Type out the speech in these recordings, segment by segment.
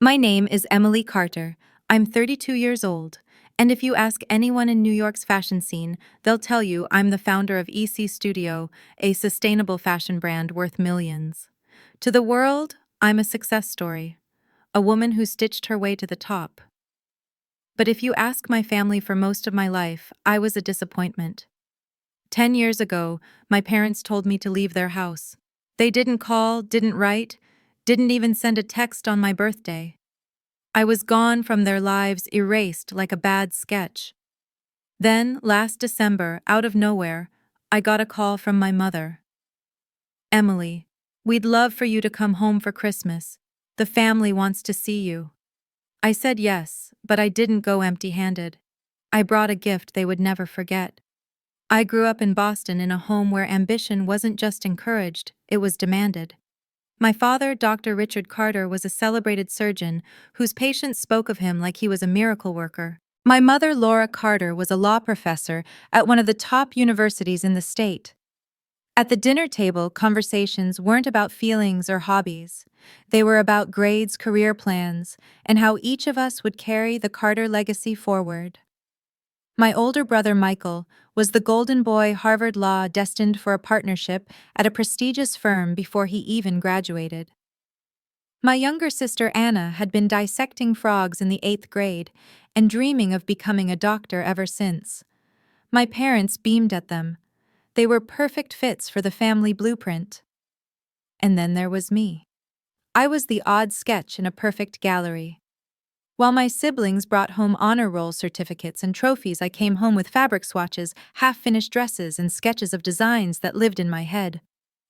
My name is Emily Carter. I'm 32 years old, and if you ask anyone in New York's fashion scene, they'll tell you I'm the founder of EC Studio, a sustainable fashion brand worth millions. To the world, I'm a success story, a woman who stitched her way to the top. But if you ask my family, for most of my life, I was a disappointment. 10 years ago, my parents told me to leave their house. They didn't call, didn't write, didn't even send a text on my birthday. I was gone from their lives, erased like a bad sketch. Then, last December, out of nowhere, I got a call from my mother. "Emily, we'd love for you to come home for Christmas. The family wants to see you." I said yes, but I didn't go empty-handed. I brought a gift they would never forget. I grew up in Boston in a home where ambition wasn't just encouraged, it was demanded. My father, Dr. Richard Carter, was a celebrated surgeon whose patients spoke of him like he was a miracle worker. My mother, Laura Carter, was a law professor at one of the top universities in the state. At the dinner table, conversations weren't about feelings or hobbies. They were about grades, career plans, and how each of us would carry the Carter legacy forward. My older brother, Michael, was the golden boy Harvard Law destined for a partnership at a prestigious firm before he even graduated. My younger sister, Anna, had been dissecting frogs in the 8th grade and dreaming of becoming a doctor ever since. My parents beamed at them. They were perfect fits for the family blueprint. And then there was me. I was the odd sketch in a perfect gallery. While my siblings brought home honor roll certificates and trophies, I came home with fabric swatches, half-finished dresses, and sketches of designs that lived in my head.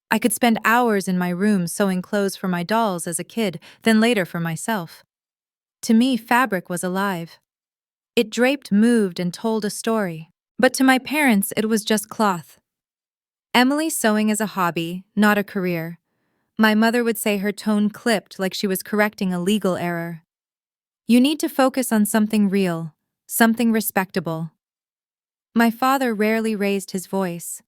I could spend hours in my room sewing clothes for my dolls as a kid, then later for myself. To me, fabric was alive. It draped, moved, and told a story. But to my parents, it was just cloth. Emily's sewing is a hobby, not a career. My mother would say, her tone clipped like she was correcting a legal error. You need to focus on something real, something respectable. My father rarely raised his voice.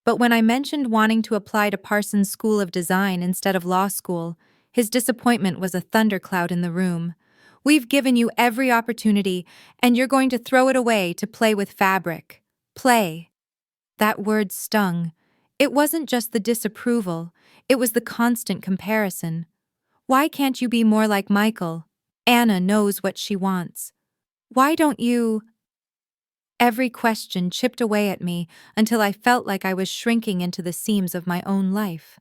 But when I mentioned wanting to apply to Parsons School of Design instead of law school, his disappointment was a thundercloud in the room. "We've given you every opportunity, and you're going to throw it away to play with fabric." Play. That word stung. It wasn't just the disapproval, it was the constant comparison. "Why can't you be more like Michael? Anna knows what she wants. Why don't you?" Every question chipped away at me until I felt like I was shrinking into the seams of my own life.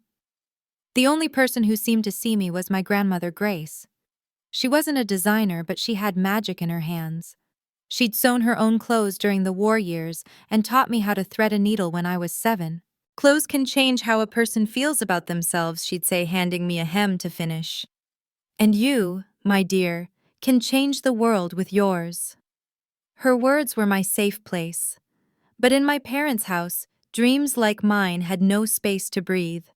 The only person who seemed to see me was my grandmother, Grace. She wasn't a designer, but she had magic in her hands. She'd sewn her own clothes during the war years and taught me how to thread a needle when I was 7. "Clothes can change how a person feels about themselves," she'd say, handing me a hem to finish. "And you, my dear, can change the world with yours." Her words were my safe place. But in my parents' house, dreams like mine had no space to breathe.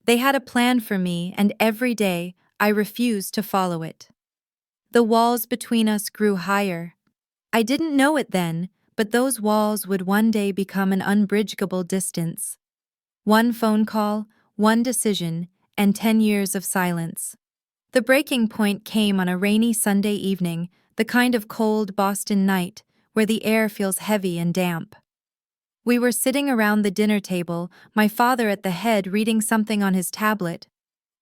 They had a plan for me, and every day I refused to follow it. The walls between us grew higher. I didn't know it then, but those walls would one day become an unbridgeable distance. One phone call, one decision, and 10 years of silence. The breaking point came on a rainy Sunday evening, the kind of cold Boston night where the air feels heavy and damp. We were sitting around the dinner table, my father at the head reading something on his tablet,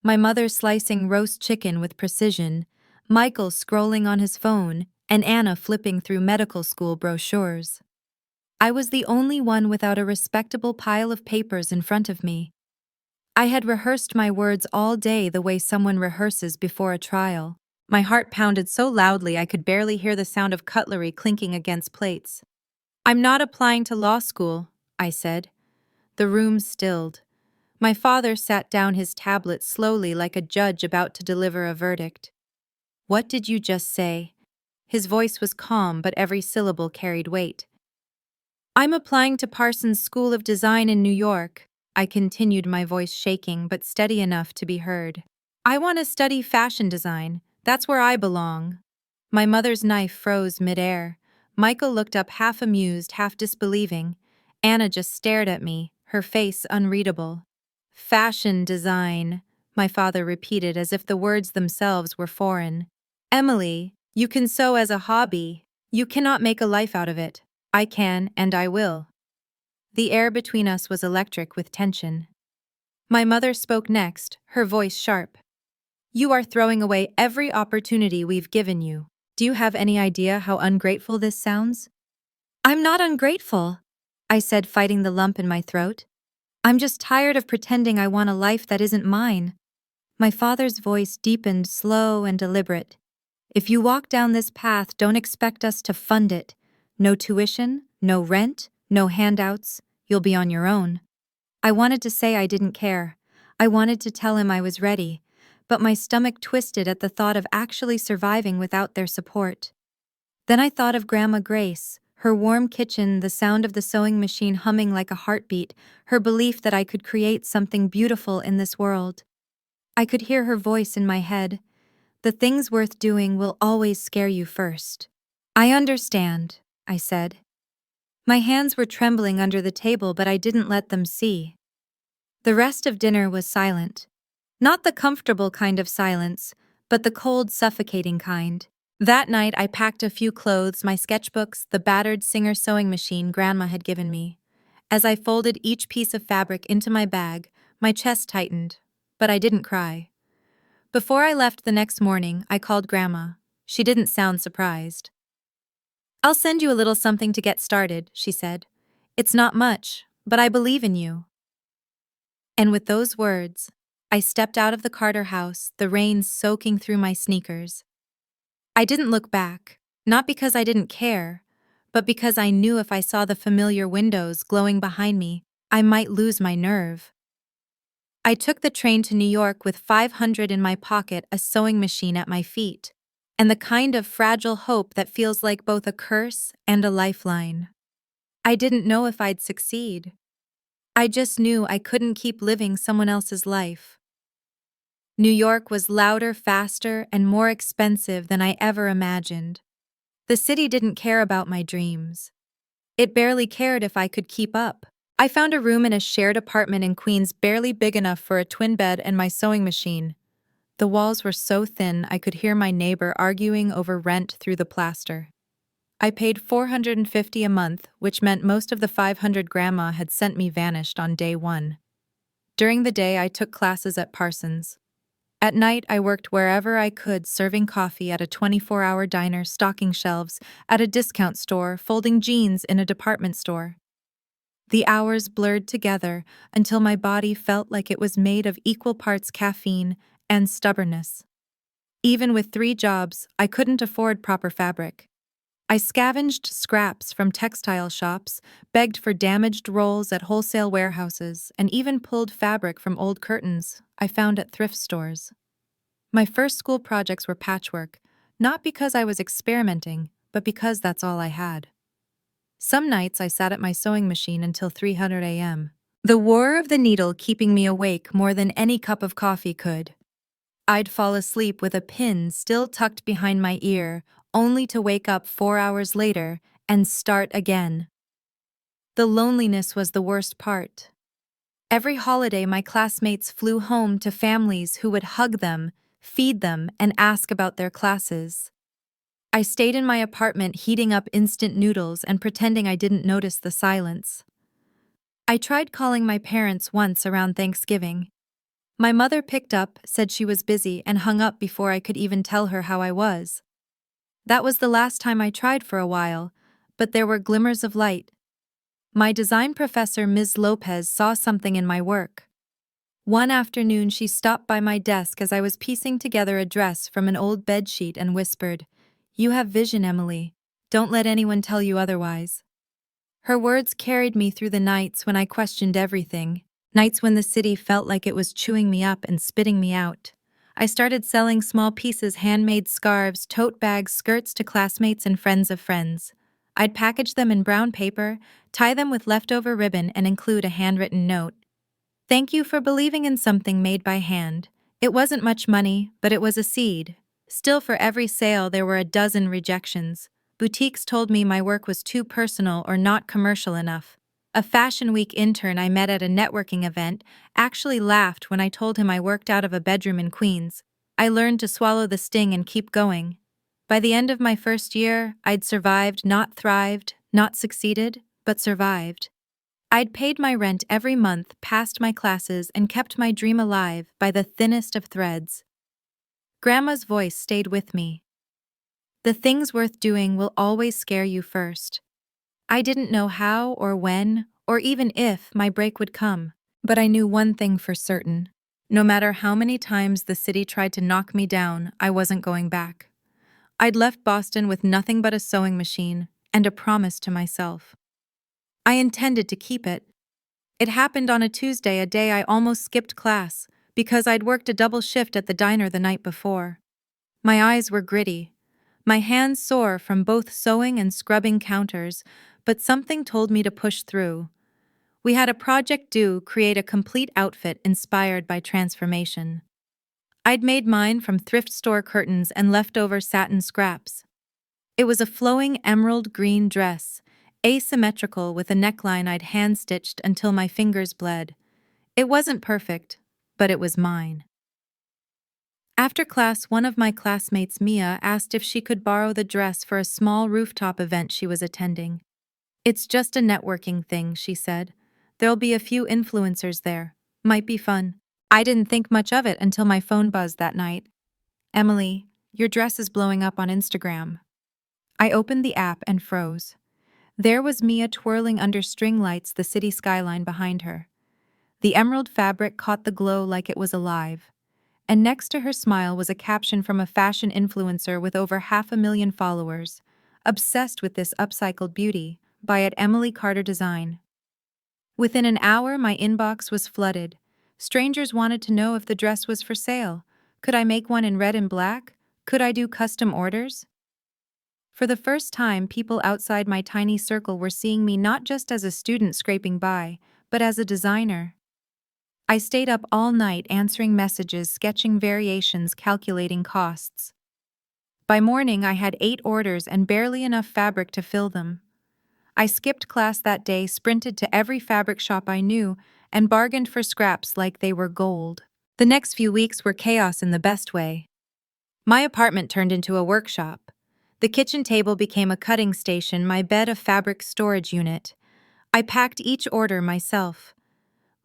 my mother slicing roast chicken with precision, Michael scrolling on his phone, and Anna flipping through medical school brochures. I was the only one without a respectable pile of papers in front of me. I had rehearsed my words all day the way someone rehearses before a trial. My heart pounded so loudly I could barely hear the sound of cutlery clinking against plates. "I'm not applying to law school," I said. The room stilled. My father sat down his tablet slowly like a judge about to deliver a verdict. "What did you just say?" His voice was calm, but every syllable carried weight. "I'm applying to Parsons School of Design in New York," I continued, my voice shaking but steady enough to be heard. "I want to study fashion design. That's where I belong." My mother's knife froze midair. Michael looked up, half amused, half disbelieving. Anna just stared at me, her face unreadable. "Fashion design," my father repeated as if the words themselves were foreign. Emily, you can sew as a hobby. You cannot make a life out of it. I can, and I will. The air between us was electric with tension. My mother spoke next, her voice sharp. You are throwing away every opportunity we've given you. Do you have any idea how ungrateful this sounds? I'm not ungrateful, I said, fighting the lump in my throat. I'm just tired of pretending I want a life that isn't mine. My father's voice deepened, slow and deliberate. If you walk down this path, don't expect us to fund it. No tuition, no rent, no handouts. You'll be on your own. I wanted to say I didn't care. I wanted to tell him I was ready, but my stomach twisted at the thought of actually surviving without their support. Then I thought of Grandma Grace, her warm kitchen, the sound of the sewing machine humming like a heartbeat, her belief that I could create something beautiful in this world. I could hear her voice in my head. The things worth doing will always scare you first. I understand, I said. My hands were trembling under the table, but I didn't let them see. The rest of dinner was silent. Not the comfortable kind of silence, but the cold, suffocating kind. That night, I packed a few clothes, my sketchbooks, the battered Singer sewing machine Grandma had given me. As I folded each piece of fabric into my bag, my chest tightened, but I didn't cry. Before I left the next morning, I called Grandma. She didn't sound surprised. I'll send you a little something to get started, she said. It's not much, but I believe in you. And with those words, I stepped out of the Carter house, the rain soaking through my sneakers. I didn't look back, not because I didn't care, but because I knew if I saw the familiar windows glowing behind me, I might lose my nerve. I took the train to New York with $500 in my pocket, a sewing machine at my feet, and the kind of fragile hope that feels like both a curse and a lifeline. I didn't know if I'd succeed. I just knew I couldn't keep living someone else's life. New York was louder, faster, and more expensive than I ever imagined. The city didn't care about my dreams. It barely cared if I could keep up. I found a room in a shared apartment in Queens barely big enough for a twin bed and my sewing machine. The walls were so thin I could hear my neighbor arguing over rent through the plaster. I paid $450 a month, which meant most of the $500 Grandma had sent me vanished on day one. During the day, I took classes at Parsons. At night, I worked wherever I could, serving coffee at a 24-hour diner, stocking shelves at a discount store, folding jeans in a department store. The hours blurred together until my body felt like it was made of equal parts caffeine and stubbornness. Even with 3 jobs, I couldn't afford proper fabric. I scavenged scraps from textile shops, begged for damaged rolls at wholesale warehouses, and even pulled fabric from old curtains I found at thrift stores. My first school projects were patchwork, not because I was experimenting, but because that's all I had. Some nights I sat at my sewing machine until 3:00 a.m., the whir of the needle keeping me awake more than any cup of coffee could. I'd fall asleep with a pin still tucked behind my ear, only to wake up 4 hours later and start again. The loneliness was the worst part. Every holiday, my classmates flew home to families who would hug them, feed them, and ask about their classes. I stayed in my apartment heating up instant noodles and pretending I didn't notice the silence. I tried calling my parents once around Thanksgiving. My mother picked up, said she was busy, and hung up before I could even tell her how I was. That was the last time I tried for a while, but there were glimmers of light. My design professor, Ms. Lopez, saw something in my work. One afternoon, she stopped by my desk as I was piecing together a dress from an old bedsheet and whispered, "You have vision, Emily. Don't let anyone tell you otherwise." Her words carried me through the nights when I questioned everything, nights when the city felt like it was chewing me up and spitting me out. I started selling small pieces, handmade scarves, tote bags, skirts to classmates and friends of friends. I'd package them in brown paper, tie them with leftover ribbon, and include a handwritten note. Thank you for believing in something made by hand. It wasn't much money, but it was a seed. Still, for every sale, there were a dozen rejections. Boutiques told me my work was too personal or not commercial enough. A Fashion Week intern I met at a networking event actually laughed when I told him I worked out of a bedroom in Queens. I learned to swallow the sting and keep going. By the end of my first year, I'd survived, not thrived, not succeeded, but survived. I'd paid my rent every month, passed my classes, and kept my dream alive by the thinnest of threads. Grandma's voice stayed with me. The things worth doing will always scare you first. I didn't know how or when, or even if, my break would come, but I knew one thing for certain. No matter how many times the city tried to knock me down, I wasn't going back. I'd left Boston with nothing but a sewing machine and a promise to myself. I intended to keep it. It happened on a Tuesday, a day I almost skipped class, because I'd worked a double shift at the diner the night before. My eyes were gritty, my hands sore from both sewing and scrubbing counters, but something told me to push through. We had a project due, create a complete outfit inspired by transformation. I'd made mine from thrift store curtains and leftover satin scraps. It was a flowing emerald green dress, asymmetrical with a neckline I'd hand-stitched until my fingers bled. It wasn't perfect, but it was mine. After class, one of my classmates, Mia, asked if she could borrow the dress for a small rooftop event she was attending. "It's just a networking thing," she said. "There'll be a few influencers there. Might be fun." I didn't think much of it until my phone buzzed that night. "Emily, your dress is blowing up on Instagram." I opened the app and froze. There was Mia twirling under string lights, the city skyline behind her. The emerald fabric caught the glow like it was alive. And next to her smile was a caption from a fashion influencer with over 500,000 followers, obsessed with this upcycled beauty, by Emily Carter Design. Within an hour, my inbox was flooded. Strangers wanted to know if the dress was for sale. Could I make one in red and black? Could I do custom orders? For the first time, people outside my tiny circle were seeing me not just as a student scraping by, but as a designer. I stayed up all night answering messages, sketching variations, calculating costs. By morning, I had 8 orders and barely enough fabric to fill them. I skipped class that day, sprinted to every fabric shop I knew, and bargained for scraps like they were gold. The next few weeks were chaos in the best way. My apartment turned into a workshop. The kitchen table became a cutting station, my bed a fabric storage unit. I packed each order myself,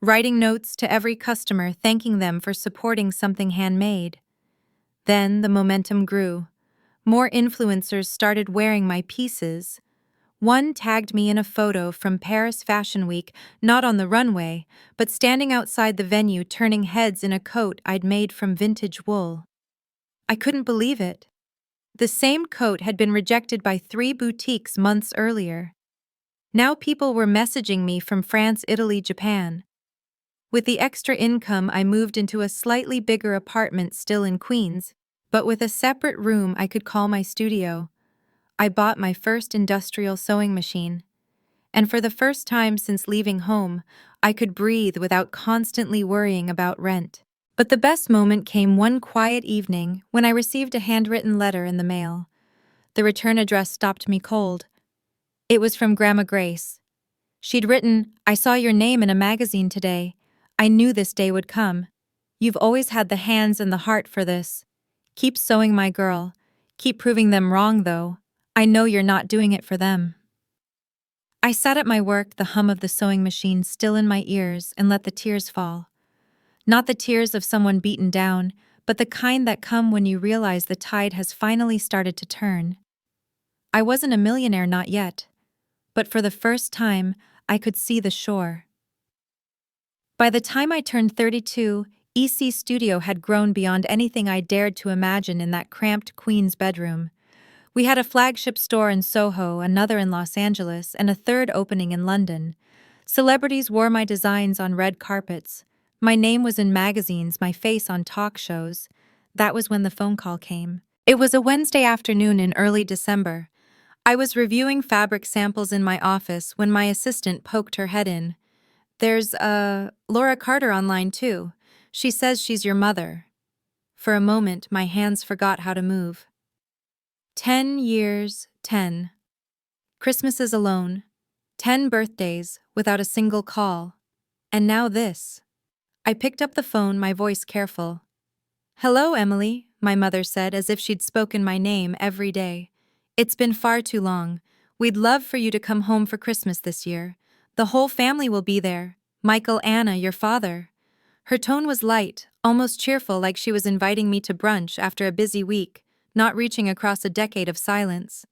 writing notes to every customer, thanking them for supporting something handmade. Then the momentum grew. More influencers started wearing my pieces. One tagged me in a photo from Paris Fashion Week, not on the runway, but standing outside the venue turning heads in a coat I'd made from vintage wool. I couldn't believe it. The same coat had been rejected by 3 boutiques months earlier. Now people were messaging me from France, Italy, Japan. With the extra income, I moved into a slightly bigger apartment still in Queens, but with a separate room I could call my studio. I bought my first industrial sewing machine. And for the first time since leaving home, I could breathe without constantly worrying about rent. But the best moment came one quiet evening when I received a handwritten letter in the mail. The return address stopped me cold. It was from Grandma Grace. She'd written, "I saw your name in a magazine today. I knew this day would come. You've always had the hands and the heart for this. Keep sewing, my girl. Keep proving them wrong, though. I know you're not doing it for them." I sat at my work, the hum of the sewing machine still in my ears, and let the tears fall. Not the tears of someone beaten down, but the kind that come when you realize the tide has finally started to turn. I wasn't a millionaire, not yet, but for the first time, I could see the shore. By the time I turned 32, EC Studio had grown beyond anything I dared to imagine in that cramped Queens bedroom. We had a flagship store in Soho, another in Los Angeles, and a third opening in London. Celebrities wore my designs on red carpets. My name was in magazines, my face on talk shows. That was when the phone call came. It was a Wednesday afternoon in early December. I was reviewing fabric samples in my office when my assistant poked her head in. "There's, Laura Carter online too. She says she's your mother." For a moment, my hands forgot how to move. 10 years, 10. Christmases alone. 10 birthdays without a single call. And now this. I picked up the phone, my voice careful. "Hello, Emily," my mother said as if she'd spoken my name every day. "It's been far too long. We'd love for you to come home for Christmas this year. The whole family will be there. Michael, Anna, your father." Her tone was light, almost cheerful, like she was inviting me to brunch after a busy week, not reaching across a decade of silence.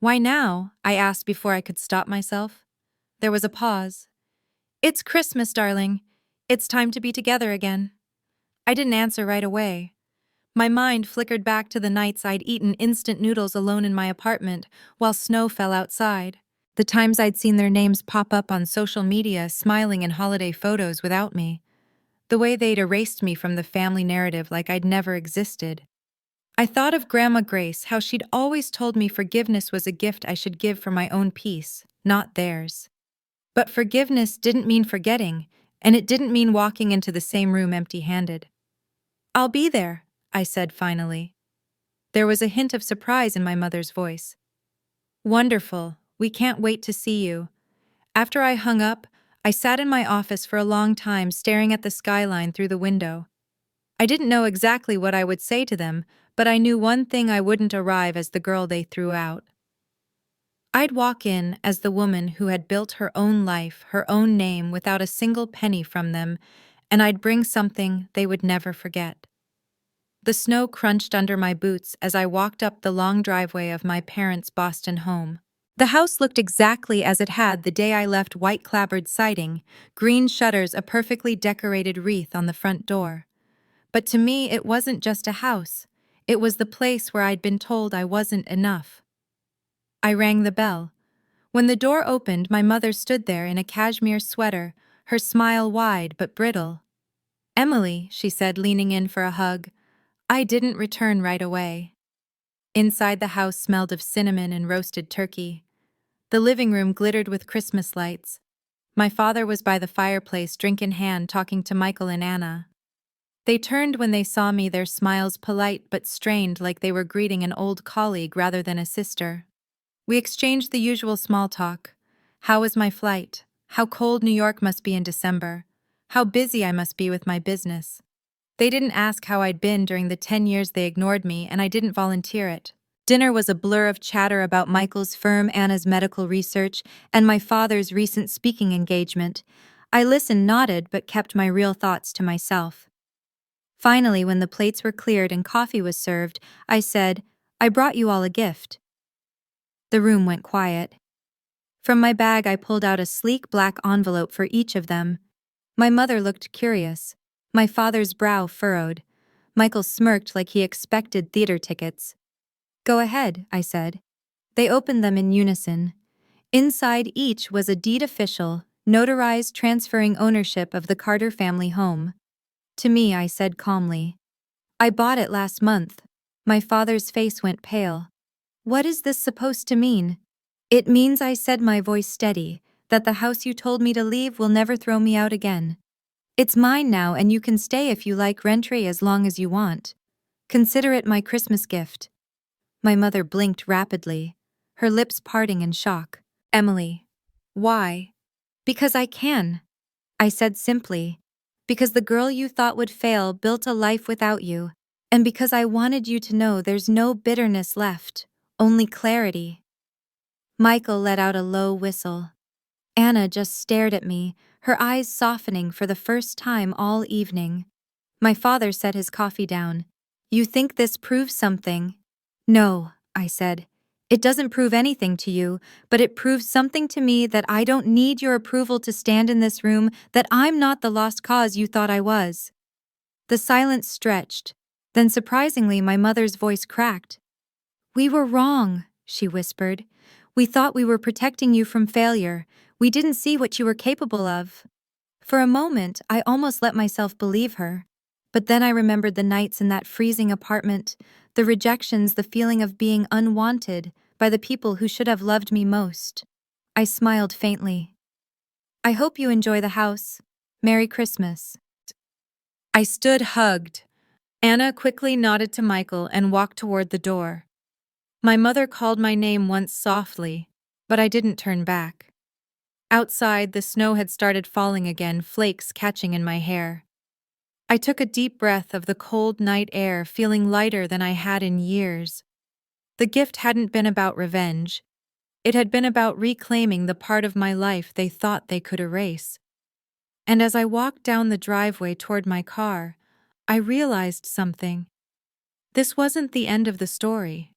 "Why now?" I asked before I could stop myself. There was a pause. "It's Christmas, darling. It's time to be together again." I didn't answer right away. My mind flickered back to the nights I'd eaten instant noodles alone in my apartment while snow fell outside. The times I'd seen their names pop up on social media smiling in holiday photos without me. The way they'd erased me from the family narrative like I'd never existed. I thought of Grandma Grace, how she'd always told me forgiveness was a gift I should give for my own peace, not theirs. But forgiveness didn't mean forgetting, and it didn't mean walking into the same room empty-handed. "I'll be there," I said finally. There was a hint of surprise in my mother's voice. "Wonderful. We can't wait to see you." After I hung up, I sat in my office for a long time staring at the skyline through the window. I didn't know exactly what I would say to them, but I knew one thing: I wouldn't arrive as the girl they threw out. I'd walk in as the woman who had built her own life, her own name, without a single penny from them, and I'd bring something they would never forget. The snow crunched under my boots as I walked up the long driveway of my parents' Boston home. The house looked exactly as it had the day I left: white clapboard siding, green shutters, a perfectly decorated wreath on the front door. But to me, it wasn't just a house. It was the place where I'd been told I wasn't enough. I rang the bell. When the door opened, my mother stood there in a cashmere sweater, her smile wide but brittle. "Emily," she said, leaning in for a hug. I didn't return right away. Inside, the house smelled of cinnamon and roasted turkey. The living room glittered with Christmas lights. My father was by the fireplace, drink in hand, talking to Michael and Anna. They turned when they saw me, their smiles polite but strained, like they were greeting an old colleague rather than a sister. We exchanged the usual small talk. How was my flight? How cold New York must be in December? How busy I must be with my business? They didn't ask how I'd been during the 10 years they ignored me, and I didn't volunteer it. Dinner was a blur of chatter about Michael's firm, Anna's medical research, and my father's recent speaking engagement. I listened, nodded, but kept my real thoughts to myself. Finally, when the plates were cleared and coffee was served, I said, "I brought you all a gift." The room went quiet. From my bag, I pulled out a sleek black envelope for each of them. My mother looked curious. My father's brow furrowed. Michael smirked like he expected theater tickets. "Go ahead," I said. They opened them in unison. Inside each was a deed official, notarized, transferring ownership of the Carter family home. To me, I said calmly, "I bought it last month." My father's face went pale. "What is this supposed to mean?" "It means," I said, my voice steady, "that the house you told me to leave will never throw me out again. It's mine now, and you can stay if you like, rent-free as long as you want. Consider it my Christmas gift." My mother blinked rapidly, her lips parting in shock. "Emily, why?" "Because I can," I said simply. "Because the girl you thought would fail built a life without you. And because I wanted you to know there's no bitterness left, only clarity." Michael let out a low whistle. Anna just stared at me, her eyes softening for the first time all evening. My father set his coffee down. "You think this proves something?" "No," I said. "It doesn't prove anything to you, but it proves something to me: that I don't need your approval to stand in this room, that I'm not the lost cause you thought I was." The silence stretched. Then, surprisingly, my mother's voice cracked. "We were wrong," she whispered. "We thought we were protecting you from failure. We didn't see what you were capable of." For a moment, I almost let myself believe her. But then I remembered the nights in that freezing apartment, the rejections, the feeling of being unwanted by the people who should have loved me most. I smiled faintly. "I hope you enjoy the house. Merry Christmas." I stood hugged. Anna quickly nodded to Michael and walked toward the door. My mother called my name once softly, but I didn't turn back. Outside, the snow had started falling again, flakes catching in my hair. I took a deep breath of the cold night air, feeling lighter than I had in years. The gift hadn't been about revenge. It had been about reclaiming the part of my life they thought they could erase. And as I walked down the driveway toward my car, I realized something. This wasn't the end of the story.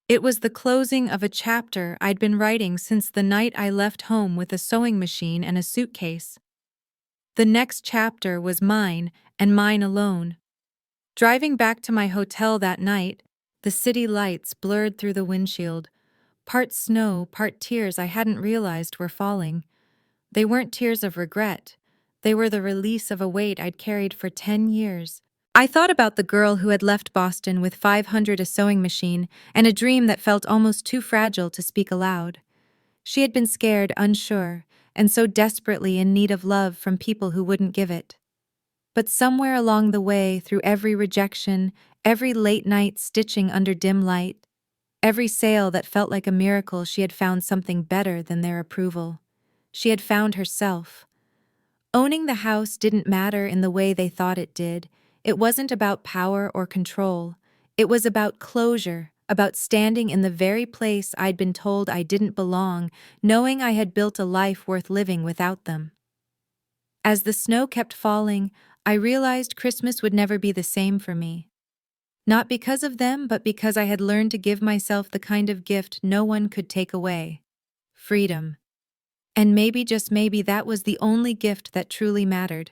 It was the closing of a chapter I'd been writing since the night I left home with a sewing machine and a suitcase. The next chapter was mine, and mine alone. Driving back to my hotel that night, the city lights blurred through the windshield. Part snow, part tears I hadn't realized were falling. They weren't tears of regret. They were the release of a weight I'd carried for 10 years. I thought about the girl who had left Boston with 500 a sewing machine and a dream that felt almost too fragile to speak aloud. She had been scared, unsure, and so desperately in need of love from people who wouldn't give it. But somewhere along the way, through every rejection, every late night stitching under dim light, every sale that felt like a miracle, she had found something better than their approval. She had found herself. Owning the house didn't matter in the way they thought it did. It wasn't about power or control. It was about closure, about standing in the very place I'd been told I didn't belong, knowing I had built a life worth living without them. As the snow kept falling, I realized Christmas would never be the same for me. Not because of them, but because I had learned to give myself the kind of gift no one could take away: freedom. And maybe, just maybe, that was the only gift that truly mattered.